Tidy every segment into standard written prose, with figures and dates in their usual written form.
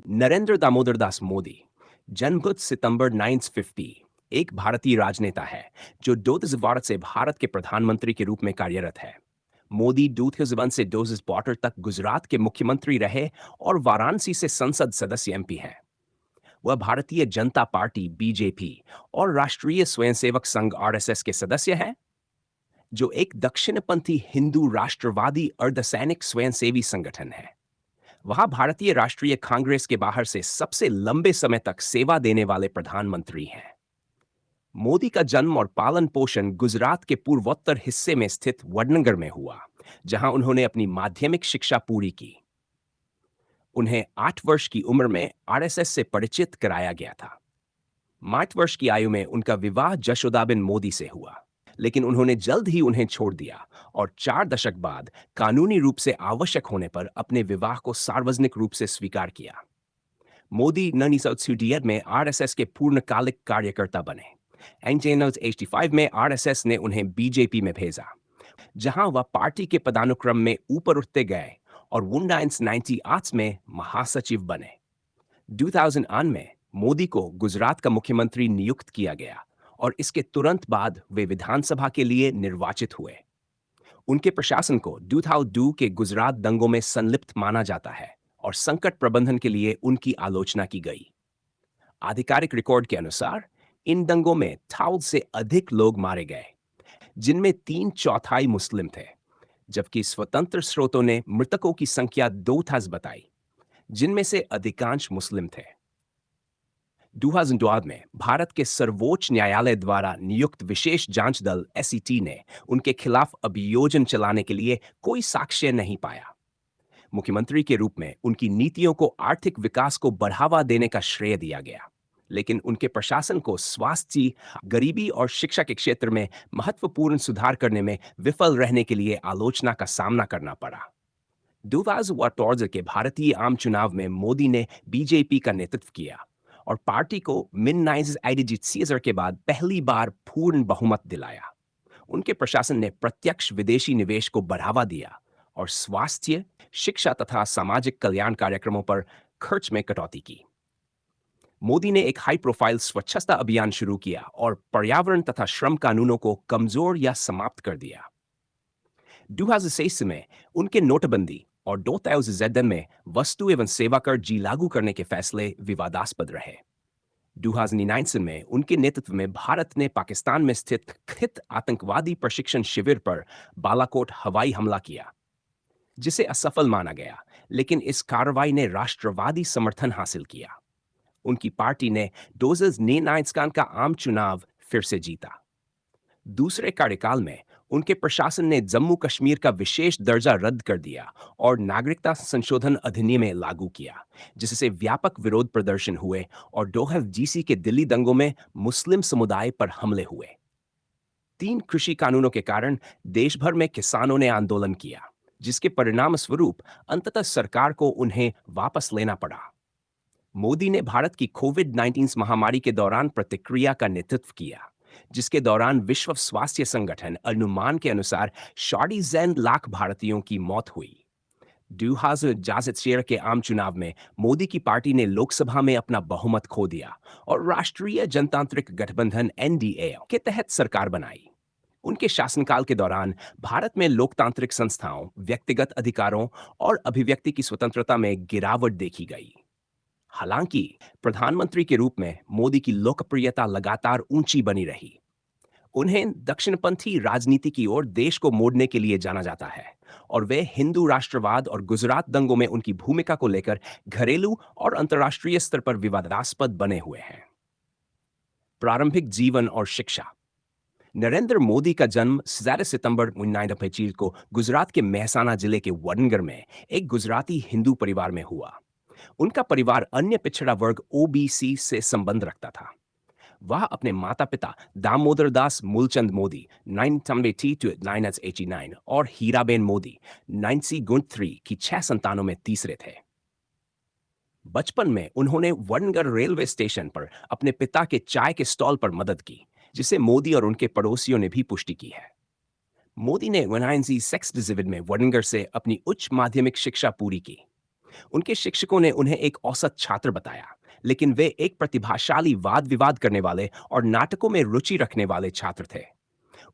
नरेंद्र दामोदर दास मोदी, जन्मगत सितंबर 950, एक भारतीय राजनेता है जो 2012 से भारत के प्रधानमंत्री के रूप में कार्यरत है। मोदी 2001 से 2012 तक गुजरात के मुख्यमंत्री रहे और वाराणसी से संसद सदस्य एमपी हैं। वह भारतीय जनता पार्टी बीजेपी और राष्ट्रीय स्वयंसेवक संघ आरएसएस के सदस्य हैं, जो एक दक्षिणपंथी हिंदू राष्ट्रवादी अर्धसैनिक स्वयंसेवी संगठन है। वह भारतीय राष्ट्रीय कांग्रेस के बाहर से सबसे लंबे समय तक सेवा देने वाले प्रधानमंत्री हैं। मोदी का जन्म और पालन पोषण गुजरात के पूर्वोत्तर हिस्से में स्थित वडनगर में हुआ, जहां उन्होंने अपनी माध्यमिक शिक्षा पूरी की। उन्हें 8 वर्ष की उम्र में आरएसएस से परिचित कराया गया था। 8 वर्ष की आयु में उनका विवाह जशोदाबेन मोदी से हुआ, लेकिन उन्होंने जल्द ही उन्हें छोड़ दिया और 4 दशक बाद कानूनी रूप से आवश्यक होने पर अपने विवाह को सार्वजनिक रूप से स्वीकार किया। मोदी 1988 में आरएसएस के पूर्णकालिक कार्यकर्ता बने। 1985 में आरएसएस ने उन्हें बीजेपी में भेजा, जहां वह पार्टी के पदानुक्रम में ऊपर उठते गए और 1998 में महासचिव बने। 2008 में मोदी को गुजरात का मुख्यमंत्री नियुक्त किया गया और इसके तुरंत बाद वे विधानसभा के लिए निर्वाचित हुए। उनके प्रशासन को 2002 के गुजरात दंगों में संलिप्त माना जाता है और संकट प्रबंधन के लिए उनकी आलोचना की गई। आधिकारिक रिकॉर्ड के अनुसार इन दंगों में 1,000 से अधिक लोग मारे गए, जिनमें 3/4 मुस्लिम थे, जबकि स्वतंत्र स्रोतों ने मृतकों की संख्या 2,000 बताई, जिनमें से अधिकांश मुस्लिम थे। 2002 में भारत के सर्वोच्च न्यायालय द्वारा नियुक्त विशेष जांच दल एसईटी ने उनके खिलाफ अभियोजन चलाने के लिए कोई साक्ष्य नहीं पाया। मुख्यमंत्री के रूप में उनकी नीतियों को आर्थिक विकास को बढ़ावा देने का श्रेय दिया गया, लेकिन उनके प्रशासन को स्वास्थ्य, गरीबी और शिक्षा के क्षेत्र में महत्वपूर्ण सुधार करने में विफल रहने के लिए आलोचना का सामना करना पड़ा। 2014 के भारतीय आम चुनाव में मोदी ने बीजेपी का नेतृत्व किया और पार्टी को मिननाइज आइडिजिट सीजर के बाद पहली बार पूर्ण बहुमत दिलाया। उनके प्रशासन ने प्रत्यक्ष विदेशी निवेश को बढ़ावा दिया और स्वास्थ्य, शिक्षा तथा सामाजिक कल्याण कार्यक्रमों पर खर्च में कटौती की। मोदी ने एक हाई प्रोफाइल स्वच्छता अभियान शुरू किया और पर्यावरण तथा श्रम कानूनों को कमजोर या समाप्त कर दिया। 2006 में उनके नोटबंदी और 2007 में वस्तु एवं सेवा कर जी लागू करने के फैसले विवादास्पद रहे। 2009 में उनके नेतृत्व में भारत ने पाकिस्तान में स्थित कथित आतंकवादी प्रशिक्षण शिविर पर बालाकोट हवाई हमला किया, जिसे असफल माना गया, लेकिन इस कार्रवाई ने राष्ट्रवादी समर्थन हासिल किया। उनकी पार्टी ने 2009 का आम चुनाव फिर से जीता। दूसरे कार्यकाल में उनके प्रशासन ने जम्मू कश्मीर का विशेष दर्जा रद्द कर दिया और नागरिकता संशोधन अधिनियम लागू किया, जिससे व्यापक विरोध प्रदर्शन हुए और 2020 के दिल्ली दंगों में मुस्लिम समुदाय पर हमले हुए। 3 कृषि कानूनों के कारण देश भर में किसानों ने आंदोलन किया, जिसके परिणाम स्वरूप अंततः सरकार को उन्हें वापस लेना पड़ा। मोदी ने भारत की कोविड-19 महामारी के दौरान प्रतिक्रिया का नेतृत्व किया, जिसके दौरान विश्व स्वास्थ्य संगठन अनुमान के अनुसार 40 लाख भारतीयों की मौत हुई। 2016 के आम चुनाव में मोदी की पार्टी ने लोकसभा में अपना बहुमत खो दिया और राष्ट्रीय जनतांत्रिक गठबंधन एनडीए के तहत सरकार बनाई। उनके शासनकाल के दौरान भारत में लोकतांत्रिक संस्थाओं, व्यक्तिगत अधिकारों और अभिव्यक्ति की स्वतंत्रता में गिरावट देखी गई। हालांकि प्रधानमंत्री के रूप में मोदी की लोकप्रियता लगातार ऊंची बनी रही। उन्हें दक्षिणपंथी राजनीति की ओर देश को मोड़ने के लिए जाना जाता है और वे हिंदू राष्ट्रवाद और गुजरात दंगों में उनकी भूमिका को लेकर घरेलू और अंतर्राष्ट्रीय स्तर पर विवादास्पद बने हुए हैं। प्रारंभिक जीवन और शिक्षा। नरेंद्र मोदी का जन्म 17 सितंबर 1925 को गुजरात के मेहसाना जिले के वडनगर में एक गुजराती हिंदू परिवार में हुआ। उनका परिवार अन्य पिछड़ा वर्ग ओबीसी से संबंध रखता था। वह अपने माता-पिता दामोदर दास मूलचंद मोदी 972 to 989 और हीराबेन मोदी 9C की 6 संतानों में तीसरे थे। बचपन में उन्होंने वडनगर रेलवे स्टेशन पर अपने पिता के चाय के स्टॉल पर मदद की, जिसे मोदी और उनके पड़ोसियों ने भी पुष्टि की है। मोदी ने 1996 में वडनगर से अपनी उच्च माध्यमिक शिक्षा पूरी की। उनके शिक्षकों ने उन्हें एक औसत छात्र बताया, लेकिन वे एक प्रतिभाशाली वाद विवाद करने वाले और नाटकों में रुचि रखने वाले छात्र थे।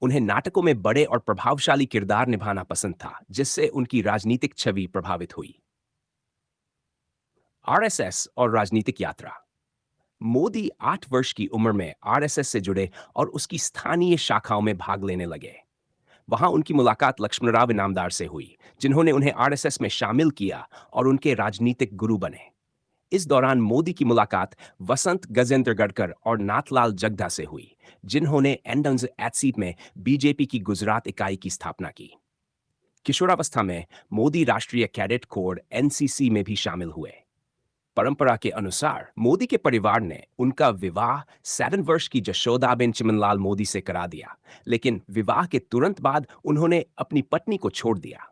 उन्हें नाटकों में बड़े और प्रभावशाली किरदार निभाना पसंद था, जिससे उनकी राजनीतिक छवि प्रभावित हुई। आरएसएस और राजनीतिक यात्रा। मोदी 8 वर्ष की उम्र में आरएसएस से जुड़े और उसकी स्थानीय शाखाओं में भाग लेने लगे। वहां उनकी मुलाकात लक्ष्मणराव इनामदार से हुई, जिन्होंने उन्हें आरएसएस में शामिल किया और उनके राजनीतिक गुरु बने। इस दौरान मोदी की मुलाकात वसंत गजेंद्र गडकर और नाथलाल जगधा से हुई, जिन्होंने एंडन्स एट सीट में बीजेपी की गुजरात इकाई की स्थापना की। किशोरावस्था में मोदी राष्ट्रीय कैडेट कोर एनसीसी में भी शामिल हुए। परंपरा के अनुसार मोदी के परिवार ने उनका विवाह 7 वर्ष की जशोदाबेन चिमनलाल मोदी से करा दिया, लेकिन विवाह के तुरंत बाद उन्होंने अपनी पत्नी को छोड़ दिया।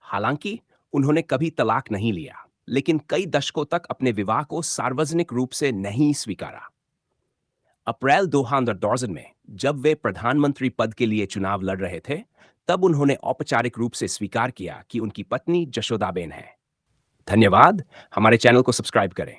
हालांकि उन्होंने कभी तलाक नहीं लिया, लेकिन कई दशकों तक अपने विवाह को सार्वजनिक रूप से नहीं स्वीकारा। अप्रैल 2000 में जब वे प्रधानमंत्री पद के लिए चुनाव लड़ रहे थे, तब उन्होंने औपचारिक रूप से स्वीकार किया कि उनकी पत्नी जशोदाबेन है। धन्यवाद। हमारे चैनल को सब्सक्राइब करें।